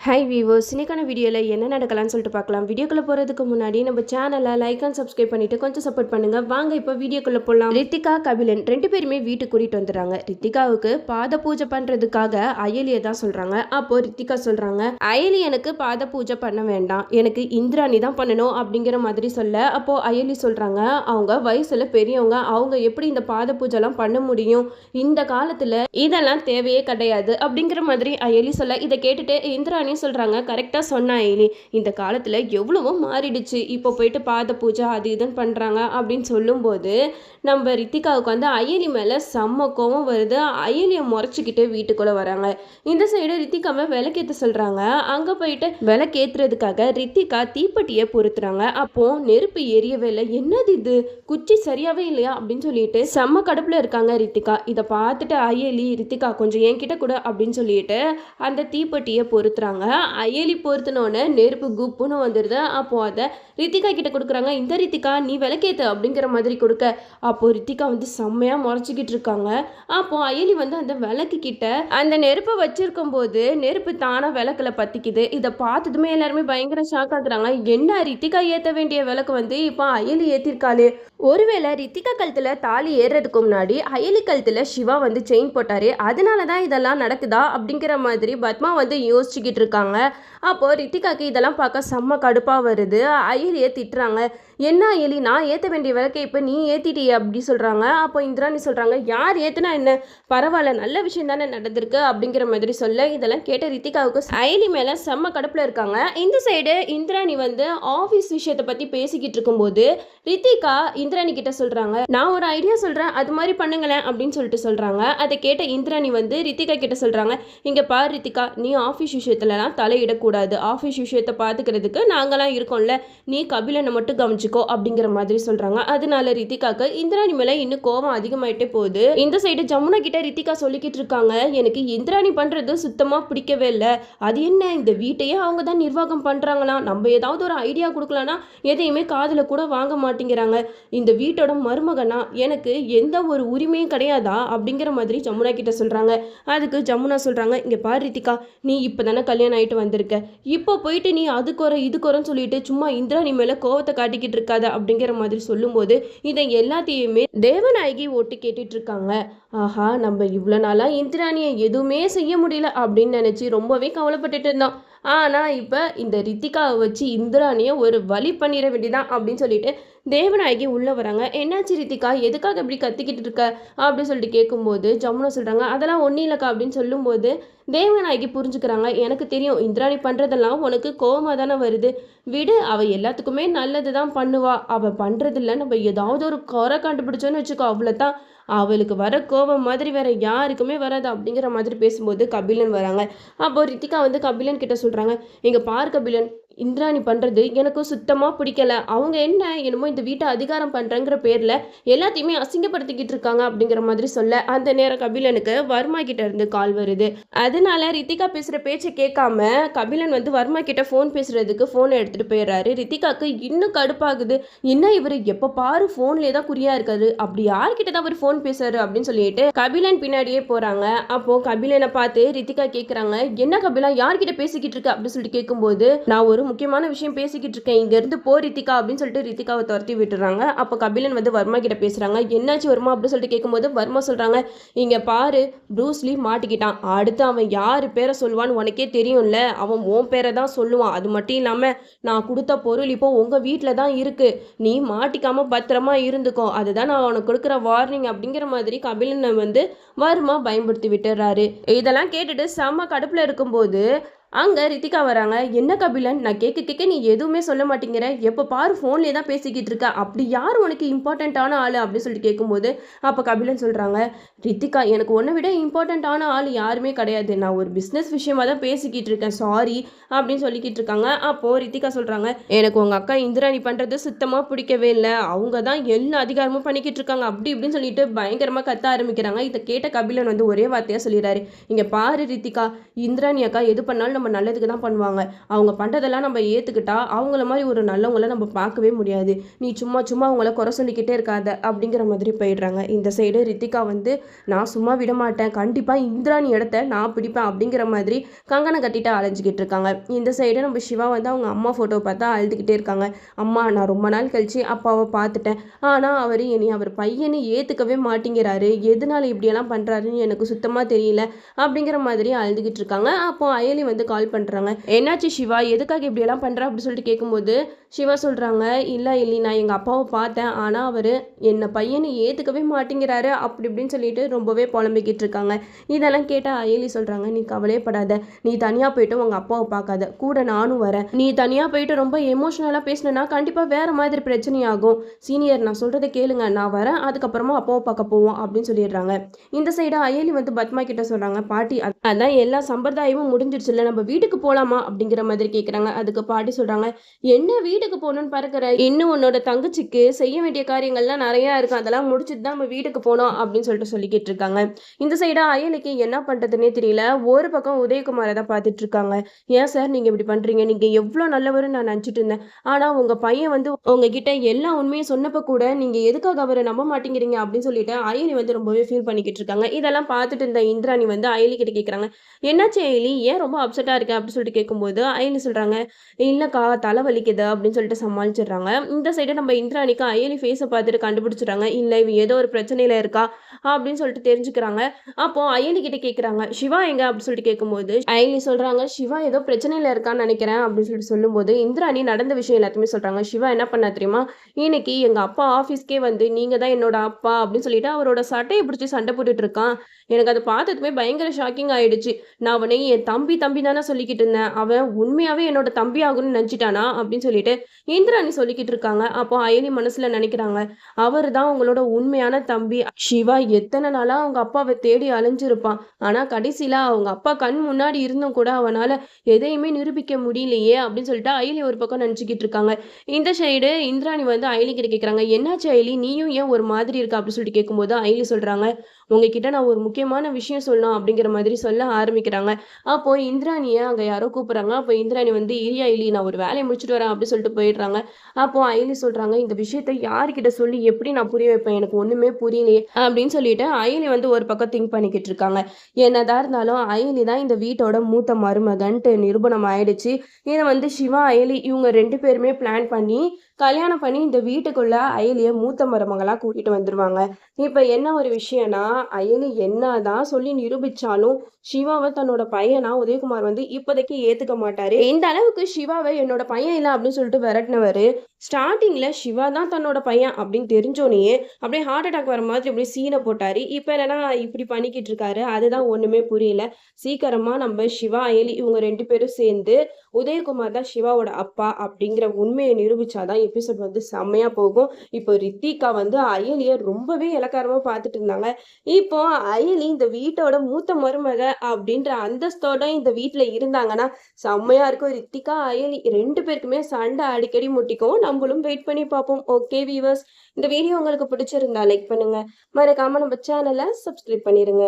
Hi viewers, இன்னைக்கான வீடியோவில் என்ன நடக்கலாம்னு சொல்லிட்டு பார்க்கலாம். வீடியோக்குள்ளே போகிறதுக்கு முன்னாடி நம்ம சேனலை லைக் அண்ட் சப்ஸ்கிரைப் பண்ணிவிட்டு கொஞ்சம் சப்போர்ட் பண்ணுங்கள். வாங்க இப்போ வீடியோக்குள்ளே போகலாம். ரித்திகா, கபிலன் ரெண்டு பேருமே வீட்டுக்கு கூட்டிகிட்டு வந்துடுறாங்க. ரித்திகாவுக்கு பாத பூஜை பண்ணுறதுக்காக அயலியை தான் சொல்கிறாங்க. அப்போது ரித்திகா சொல்கிறாங்க, அயலி எனக்கு பாத பூஜை பண்ண வேண்டாம், எனக்கு இந்திராணி தான் பண்ணணும் அப்படிங்கிற மாதிரி சொல்ல, அப்போது அயலி சொல்கிறாங்க, அவங்க வயசில் பெரியவங்க, அவங்க எப்படி இந்த பாத பூஜைலாம் பண்ண முடியும், இந்த காலத்தில் இதெல்லாம் தேவையே கிடையாது அப்படிங்கிற மாதிரி அயலி சொல்ல, இதை கேட்டுட்டு இந்திராணி சொல்றாங்க, கரெக்டா சொன்னா அயலி, இந்த காலத்துல எவ்வளவோ மாறிடுச்சு, இப்போ போயிட்டு பாத பூஜை அது இதுன்னு பண்றாங்க அப்படின்னு சொல்லும்போது நம்ம ரித்திகாவுக்கு வந்து அயலி மேல செம்ம கோவம் வருது. அயலியை முறைச்சிக்கிட்டு வீட்டுக்குள்ள வராங்க. இந்த சைடு ரித்திகாவை விளக்கேற்ற சொல்றாங்க. அங்க போயிட்டு விளக்கேற்றுறதுக்காக ரித்திகா தீப்பெட்டியை பொருத்துறாங்க. அப்போ நெருப்பு எரியவே இல்லை. என்னது இது, குச்சி சரியாவே இல்லையா அப்படின்னு சொல்லிட்டு செம்ம கடுப்புல இருக்காங்க ரித்திகா. இதை பார்த்துட்டு அயலி, ரித்திகா கொஞ்சம் என்கிட்ட கூட அப்படின்னு சொல்லிட்டு அந்த தீப்பெட்டியை பொருத்துறாங்க. அயலி பொறுத்தினோன்னு நெருப்பு குப்புன்னு வந்துடுது. அப்போ அதை ரித்திகா கிட்ட கொடுக்குறாங்க. இந்த ரித்திகா நீ விளக்கேத்து அப்படிங்கிற மாதிரி கொடுக்க, அப்போ ரித்திகா வந்து செம்மையா முறைச்சிக்கிட்டு இருக்காங்க. அப்போ அயலி வந்து அந்த விளக்கு கிட்ட அந்த நெருப்பை வச்சிருக்கும் போது நெருப்பு தானா விளக்குல பத்திக்குது. இதை பார்த்ததுமே எல்லாருமே பயங்கர ஷாக் ஆகுறாங்க. என்ன, ரித்திகா ஏற்ற வேண்டிய விளக்கு வந்து இப்போ அயலி ஏற்றிருக்காளே, ஒருவேளை ரித்திகா கழுத்துல தாலி ஏறுறதுக்கு முன்னாடி அயலி கழுத்துல சிவா வந்து செயின் போட்டாரு, அதனால தான் இதெல்லாம் நடக்குதா அப்படிங்கிற மாதிரி பத்மா வந்து யோசிச்சுக்கிட்டு இருக்காங்க. அப்போ ரித்திகாக்கு இதெல்லாம் பார்க்க செம்ம கடுப்பா வருது. அயலியை திட்டுறாங்க. என்ன அயலி, நான் ஏற்ற வேண்டிய விளக்கை இப்போ நீ ஏற்றிட்டியே அப்படி சொல்கிறாங்க. அப்போ இந்திராணி சொல்கிறாங்க, யார் ஏற்றுனா என்ன, பரவாயில்ல, நல்ல விஷயம் தானே நடந்திருக்கு அப்படிங்கிற மாதிரி சொல்ல, இதெல்லாம் கேட்ட ரித்திகாவுக்கு அயலி மேலே செம்ம கடுப்பில் இருக்காங்க. இந்த சைடு இந்திராணி வந்து ஆஃபீஸ் விஷயத்தை பற்றி பேசிக்கிட்டு இருக்கும்போது ரித்திகா இந்திராணி கிட்ட சொல்கிறாங்க, நான் ஒரு ஐடியா சொல்கிறேன், அது மாதிரி பண்ணுங்களேன் அப்படின்னு சொல்லிட்டு சொல்கிறாங்க. அதை கேட்ட இந்திராணி வந்து ரித்திகா கிட்ட சொல்கிறாங்க, இங்கே பார் ரித்திகா, நீ ஆஃபீஸ் விஷயத்துலலாம் தலையிடக்கூடாது, ஆஃபீஸ் விஷயத்தை பார்த்துக்கிறதுக்கு நாங்களாம் இருக்கோம்ல, நீ கபிலனை மட்டும் கவனிச்சுக்கோ அப்படிங்கிற மாதிரி சொல்றாங்க. அதனால ரித்திகாக்கு இந்திராணி மேல இன்னும் கோவம் அதிகமாயிட்டே போகுது. இந்த சைடு ஜமுனா கிட்ட ரித்திகா சொல்லிக்கிட்டு இருக்காங்க, எனக்கு இந்திராணி பண்றது சுத்தமா பிடிக்கவே இல்லை, அது என்ன, இந்த வீட்டையே அவங்க தான் நிர்வாகம் பண்றாங்களா, நம்ம ஏதாவது ஒரு ஐடியா கொடுக்கலனா எதையுமே காதுல கூட வாங்க மாட்டேங்கிறாங்க, இந்த வீட்டோட மருமகனா எனக்கு எந்த ஒரு உரிமையும் கிடையாதா அப்படிங்கிற மாதிரி ஜமுனா கிட்ட சொல்றாங்க. அதுக்கு ஜமுனா சொல்றாங்க, இங்க பாரு ரித்திகா, நீ இப்பதானே கல்யாணம் ஆயிட்டு வந்திருக்க, இப்போ போயிட்டு நீ அது குறை இது குறைன்னு சொல்லிட்டு சும்மா இந்திராணி மேல கோவத்தை காட்டிக்கிட்டு இருக்காத அப்படிங்கிற மாதிரி சொல்லும்போது இதை எல்லாத்தையுமே தேவநாயகி ஓட்டு கேட்டுட்டு இருக்காங்க. ஆஹா, நம்ம இவ்வளோ நாளாக இந்திராணியை எதுவுமே செய்ய முடியல அப்படின்னு நினச்சி ரொம்பவே கவலைப்பட்டுட்டு இருந்தோம். ஆனால் இப்போ இந்த ரித்திகாவை வச்சு இந்திராணியை ஒரு வழி பண்ணிட வேண்டியதான் அப்படின்னு சொல்லிட்டு தேவநாயகி உள்ளே வராங்க. என்னாச்சு ரித்திகா, எதுக்காக இப்படி கத்திக்கிட்டு இருக்க அப்படின்னு சொல்லிட்டு கேட்கும்போது ஜமுனா சொல்கிறாங்க, அதெல்லாம் ஒன்றும் இல்லைக்கா அப்படின்னு சொல்லும்போது தேவநாயகி புரிஞ்சுக்கிறாங்க, எனக்கு தெரியும் இந்திராணி பண்ணுறதெல்லாம் உனக்கு கோவமாக தானே வருது, விடு, அவள் எல்லாத்துக்குமே நல்லது தான் பண்ணுவா, அவள் பண்ணுறதில்ல, நம்ம ஏதாவது ஒரு குறை கண்டுபிடிச்சோன்னு வச்சுக்கோ, அவ்வளோதான், அவளுக்கு வர கோபம் மாதிரி வேற யாருக்குமே வராது அப்படிங்கிற மாதிரி பேசும்போது கபிலன் வராங்க. அப்போ ரித்திகா வந்து கபிலன் கிட்ட சொல்கிறாங்க, இங்கே பார் கபிலன், இந்திராணி பண்ணுறது எனக்கு சுத்தமாக பிடிக்கல, அவங்க என்னமோ இந்த வீட்டை அதிகாரம் பண்ணுறங்கிற பேரில் எல்லாத்தையுமே அசிங்கப்படுத்திக்கிட்டு இருக்காங்க அப்படிங்கிற மாதிரி சொல்ல, அந்த நேரம் கபிலனுக்கு வர்மா கிட்ட இருந்து கால் வருது. அதனால ரித்திகா பேசுகிற பேச்சை கேட்காம கபிலன் வந்து வர்மா கிட்ட ஃபோன் பேசுறதுக்கு ஃபோனை எடுத்துகிட்டு போயிடுறாரு. ரித்திகாவுக்கு இன்னும் கடுப்பாகுது, என்ன இவர் எப்போ பாரு ஃபோன்லேயே தான் குறியா இருக்காரு, அப்படி யார்கிட்ட தான் அவர் ஃபோன் பேசுறாரு அப்படின்னு சொல்லிட்டு கபிலன் பின்னாடியே போகிறாங்க. அப்போ கபிலனை பார்த்து ரித்திகா கேட்குறாங்க, என்ன கபிலா, யார்கிட்ட பேசிக்கிட்டு இருக்க அப்படின்னு சொல்லிட்டு கேட்கும்போது, நான் ஒரு முக்கியமான விஷயம் பேசிக்கிட்டு இருக்கேன், இங்க இருந்து போ ரித்திகா அப்படின்னு சொல்லிட்டு ரித்திகாவை துரத்தி விட்டுறாங்க. அப்போ கபிலன் வந்து வர்மா கிட்ட பேசுறாங்க. என்னாச்சு வர்மா அப்படின்னு சொல்லிட்டு கேட்கும்போது வர்மா சொல்றாங்க, இங்க பாரு, ப்ரூஸ்லி மாட்டிக்கிட்டான், அடுத்து அவன் யாரு பேரை சொல்லுவான்னு உனக்கே தெரியும்ல, அவன் உன் பேரை தான் சொல்லுவான், அது மட்டும் இல்லாம நான் கொடுத்த பொருள் இப்போ உங்க வீட்டில் தான் இருக்கு, நீ மாட்டிக்காம பத்திரமா இருந்துக்கோ, அதுதான் நான் உனக்கு கொடுக்குற வார்னிங் அப்படிங்கிற மாதிரி கபிலனை வந்து வர்மா பயன்படுத்தி விட்டுறாரு. இதெல்லாம் கேட்டுட்டு செம்ம கடுப்புல இருக்கும்போது அங்கே ரித்திகா வராங்க. என்ன கபிலன், நான் கேட்க நீ எதுவுமே சொல்ல மாட்டேங்கிற, எப்போ பாரு ஃபோன்லேயே தான் பேசிக்கிட்டு இருக்க, அப்படி யார் உனக்கு இம்பார்ட்டண்ட்டான ஆள் அப்படின்னு சொல்லிட்டு கேட்கும்போது அப்போ கபிலன் சொல்கிறாங்க, ரித்திகா, எனக்கு உன்னை விட இம்பார்ட்டண்ட்டான ஆள் யாருமே கிடையாது, நான் ஒரு பிஸ்னஸ் விஷயமாக தான் பேசிக்கிட்டு இருக்கேன், சாரி அப்படின்னு சொல்லிக்கிட்டு இருக்காங்க. அப்போது ரித்திகா சொல்கிறாங்க, எனக்கு உங்கள் அக்கா இந்திராணி பண்ணுறது சுத்தமாக பிடிக்கவே இல்லை, அவங்க தான் எல்லா அதிகாரமும் பண்ணிக்கிட்டு இருக்காங்க அப்படி இப்படின்னு சொல்லிட்டு பயங்கரமாக கத்த ஆரம்பிக்கிறாங்க. இதை கேட்ட கபிலன் வந்து ஒரே வார்த்தையாக சொல்லிடுறாரு, இங்கே பாரு ரித்திகா, இந்திராணி அக்கா எது பண்ணாலும் நம்ம நல்லதுக்கு தான் பண்ணுவாங்க. அவங்க பண்றதெல்லாம் நம்ம ஏத்துக்கிட்டா அவங்கள மாதிரி ஒரு நல்லவங்கள நம்ம பார்க்கவே முடியாது. நீ சும்மா சும்மா அவங்கள குறை சொல்லிக்கிட்டே இருக்காத அப்படிங்கிற மாதிரி போயிடுறாங்க. இந்த சைடு ரித்திகா வந்து நான் சும்மா விட மாட்டேன், கண்டிப்பா இந்திராணி இடத்த நான் பிடிப்பேன் அப்படிங்கிற மாதிரி கங்கணம் கட்டிட்டு அலைஞ்சிக்கிட்டு இருக்காங்க. இந்த சைடு நம்ம சிவா வந்து அவங்க அம்மா போட்டோ பார்த்தா அழுதுகிட்டே இருக்காங்க. அம்மா நான் ரொம்ப நாள் கழிச்சு அப்பாவை பார்த்துட்டேன், ஆனா அவர் பையனை ஏத்துக்கவே மாட்டேங்கிறாரு, எதனால இப்படியெல்லாம் பண்றாருன்னு எனக்கு சுத்தமா தெரியல அப்படிங்கிற மாதிரி அழுதுகிட்டு இருக்காங்க. அப்போ அயலி வந்து கால் பண்றாங்க. என்னாச்சு சிவா, எதுக்காக இப்படியெல்லாம் பண்ற அப்படின்னு சொல்லிட்டு கேட்கும்போது சிவா சொல்றாங்க, இல்ல இல்லி நான் எங்க அப்பாவை பார்த்தேன், ஆனா அவரு என்ன பையனை ஏத்துக்கவே மாட்டேங்கிறாரு அப்படி இப்படின்னு சொல்லிட்டு ரொம்பவே புலம்பிக்கிட்டு இருக்காங்க. இதெல்லாம் கேட்ட அயலி சொல்றாங்க, நீ கவலைப்படாத, நீ தனியா போயிட்டு உங்க அப்பாவை பார்க்காத, கூட நானும் வரேன். நீ தனியா போயிட்டு ரொம்ப எமோஷனலா பேசினா கண்டிப்பா வேற மாதிரி பிரச்சனையாகும். சீனியர் நான் சொல்றதை கேளுங்க, நான் வரேன், அதுக்கப்புறமா அப்பாவை பார்க்க போவோம் அப்படின்னு சொல்லிடுறாங்க. இந்த சைடு அயலி வந்து பத்மா கிட்ட சொல்றாங்க, பாட்டி அதான் எல்லா சம்பிரதாயமும் முடிஞ்சிருச்சுல்ல, நம்ம வீட்டுக்கு போலாமா அப்படிங்கிற மாதிரி கேட்குறாங்க. அதுக்கு பாட்டி சொல்றாங்க, என்ன வீட்டுக்கு போகணும்னு பறக்கிற, இன்னும் உன்னோட தங்கச்சிக்கு செய்ய வேண்டிய காரியங்கள்லாம் நிறைய இருக்கு, அதெல்லாம் முடிச்சுட்டு தான் நம்ம வீட்டுக்கு போனோம் அப்படின்னு சொல்லிக்கிட்டு இருக்காங்க. இந்த சைடு அயலிக்கு என்ன பண்றதுன்னே தெரியல. ஒரு பக்கம் உதயகுமாரை தான் பார்த்துட்டு இருக்காங்க. ஏன் சார் நீங்க இப்படி பண்றீங்க, நீங்க எவ்வளவு நல்லவருன்னு நான் நினைச்சிட்டு இருந்தேன், ஆனா உங்க பையன் வந்து உங்ககிட்ட எல்லா உண்மையும் சொன்னப்ப கூட நீங்க எதுக்காக அவரை நம்ப மாட்டேங்கிறீங்க அப்படின்னு சொல்லிட்டு அயலி வந்து ரொம்பவே ஃபீல் பண்ணிக்கிட்டு இருக்காங்க. இதெல்லாம் பார்த்துட்டு இருந்த இந்திராணி வந்து அயலி கிட்ட கேட்குறாங்க, என்னாச்சு அயலி, ஏன் ரொம்ப அப்செட்டா இருக்க அப்படின்னு சொல்லிட்டு கேட்கும்போது அயலி சொல்றாங்க, இல்லக்கா தலை வலிக்குது அப்படின்னு சொல்லிட்டு சமாளிச்சிடுறாங்க. இந்த சைடு நம்ம இந்திராணிக்கு அயலி ஃபேஸை பார்த்துட்டு கண்டுபிடிச்சிடுறாங்க, இல்ல இவ ஏதோ ஒரு பிரச்சனையில இருக்கா அப்படின்னு சொல்லிட்டு தெரிஞ்சுக்கிறாங்க. அப்போ அயலி கிட்ட கேட்குறாங்க, சிவா எங்க அப்படின்னு சொல்லிட்டு கேட்கும்போது அயலி சொல்றாங்க, சிவா ஏதோ பிரச்சனையில இருக்கான்னு நினைக்கிறேன் அப்படின்னு சொல்லிட்டு சொல்லும்போது இந்திராணி நடந்த விஷயம் எல்லாத்தையுமே சொல்றாங்க. சிவா என்ன பண்ணா தெரியுமா, இன்னைக்கு எங்க அப்பா ஆஃபீஸ்க்கே வந்து நீங்க தான் என்னோட அப்பா அப்படின்னு சொல்லிட்டு அவரோட சட்டையை பிடிச்சி சண்டை போட்டுட்டு இருக்கான். எனக்கு அதை பார்த்ததுமே பயங்கர ஷாக்கிங் ஆயிடுச்சு. நான் அவனை என் தம்பி தம்பி தானே சொல்லிக்கிட்டு இருந்தேன், அவன் உண்மையாவே என்னோட தம்பி ஆகும்னு நினைச்சிட்டானா அப்படின்னு சொல்லிட்டு இந்திராணி சொல்லிக்கிட்டு இருக்காங்க. அப்போ அயலி மனசுல நினைக்கிறாங்க, அவர் தான் உங்களோட உண்மையான தம்பி. சிவா எத்தனை நாளா அவங்க அப்பாவை தேடி அலைஞ்சிருப்பான், ஆனா கடைசியில அவங்க அப்பா கண் முன்னாடி இருந்தும் கூட அவனால எதையுமே நிரூபிக்க முடியலையே அப்படின்னு சொல்லிட்டு அயலி ஒரு பக்கம் நினைச்சுக்கிட்டு இருக்காங்க. இந்த சைடு இந்திராணி வந்து அயலி கிட்ட கேட்குறாங்க, என்னாச்சு அயலி, நீயும் ஏன் ஒரு மாதிரி இருக்கா அப்படின்னு சொல்லிட்டு கேட்கும்போது அயலி சொல்றாங்க, உங்ககிட்ட நான் ஒரு முக்கியமான விஷயம் சொல்லணும் அப்படிங்கிற மாதிரி சொல்ல ஆரம்பிக்கிறாங்க. அப்போ இந்திராணியை அங்க யாரோ கூப்பிடுறாங்க. அப்போ இந்திராணி வந்து இரியா இல்லி நான் ஒரு வேலையை முடிச்சுட்டு வரேன் அப்படின்னு சொல்லிட்டு போயிடுறாங்க. அப்போ அயலி சொல்றாங்க, இந்த விஷயத்த யார்கிட்ட சொல்லி எப்படி நான் புரிய வைப்பேன், எனக்கு ஒண்ணுமே புரியலையே அப்படின்னு சொல்லிட்டு அயலி வந்து ஒரு பக்கம் திங்க் பண்ணிக்கிட்டு இருக்காங்க. என்னதான் இருந்தாலும் அயலி தான் இந்த வீட்டோட மூத்த மருமகன்ட்டு நிரூபணம் ஆயிடுச்சு. இதை வந்து சிவா அயலி இவங்க 2 பேருமே பிளான் பண்ணி கல்யாணம் பண்ணி இந்த வீட்டுக்குள்ள அயலிய மூத்த மருமகளா கூட்டிட்டு வந்துருவாங்க. இப்ப என்ன ஒரு விஷயம்னா, அயலி என்னதான் சொல்லி நிரூபிச்சாலும் சிவாவை தன்னோட பையனா உதயகுமார் வந்து இப்போதைக்கு ஏத்துக்க மாட்டாரு. இந்த அளவுக்கு சிவாவை என்னோட பையன் இல்ல அப்படின்னு சொல்லிட்டு விரட்டினவரு, ஸ்டார்டிங்ல சிவா தான் தன்னோட பையன் அப்படின்னு தெரிஞ்சோனேயே அப்படியே ஹார்ட் அட்டாக் வர மாதிரி அப்படியே சீனை போட்டாரு. இப்ப என்னன்னா இப்படி பண்ணிக்கிட்டு இருக்காரு. அதுதான் ஒண்ணுமே புரியல. சீக்கிரமா நம்ம சிவா அயலி இவங்க 2 பேரும் சேர்ந்து உதயகுமார் தான் சிவாவோட அப்பா அப்படிங்கிற உண்மையை நிரூபிச்சாதான் எபிசோட் வந்து செம்மையா போகும். இப்போ ரித்திகா வந்து அயலிய ரொம்பவே இளக்காரமா பார்த்துட்டு இருந்தாங்க. இப்போ அயலி இந்த வீட்டோட மூத்த மருமக அப்படின்ற அந்தஸ்தோட இந்த வீட்டுல இருந்தாங்கன்னா செம்மையா இருக்கும். ரித்திகா அயலி 2 பேருக்குமே சண்டை அடிக்கடி முட்டிக்கும். நம்மளும் வெயிட் பண்ணி பார்ப்போம். ஓகே வீவர்ஸ், இந்த வீடியோ உங்களுக்கு பிடிச்சிருந்தா லைக் பண்ணுங்க, மறக்காம நம்ம சேனலை சப்ஸ்கிரைப் பண்ணிருங்க.